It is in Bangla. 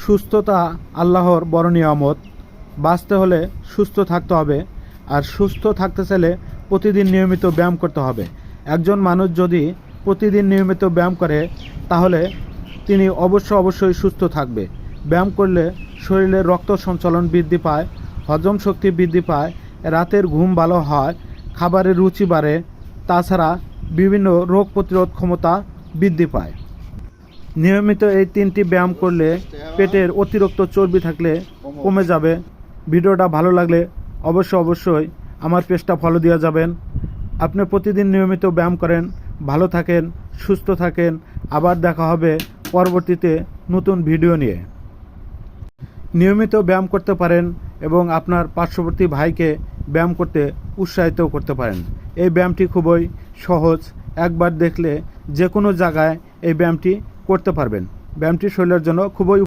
সুস্থতা আল্লাহর বড় নিয়ামত। বাঁচতে হলে সুস্থ থাকতে হবে, আর সুস্থ থাকতে চাইলে প্রতিদিন নিয়মিত ব্যায়াম করতে হবে। একজন মানুষ যদি প্রতিদিন নিয়মিত ব্যায়াম করে তাহলে তিনি অবশ্যই সুস্থ থাকবে। ব্যায়াম করলে শরীরে রক্ত সঞ্চালন বৃদ্ধি পায়, হজম শক্তি বৃদ্ধি পায়, রাতের ঘুম ভালো হয়, খাবারের রুচি বাড়ে, তাছাড়া বিভিন্ন রোগ প্রতিরোধ ক্ষমতা বৃদ্ধি পায়। নিয়মিত এই 3টি ব্যায়াম করলে পেটের অতিরিক্ত চর্বি থাকলে কমে যাবে। ভিডিওটা ভালো লাগলে অবশ্যই আমার পেজটা ফলো দিয়ে যাবেন। আপনি প্রতিদিন নিয়মিত ব্যায়াম করেন, ভালো থাকেন, সুস্থ থাকেন। আবার দেখা হবে পরবর্তীতে নতুন ভিডিও নিয়ে। নিয়মিত ব্যায়াম করতে পারেন এবং আপনার পার্শ্ববর্তী ভাইকে ব্যায়াম করতে উৎসাহিত করতে পারেন। এই ব্যায়ামটি খুবই সহজ, একবার দেখলে যে কোনো জায়গায় এই ব্যায়ামটি করতে পারবেন। ব্যায়ামটি শরীরের জন্য খুবই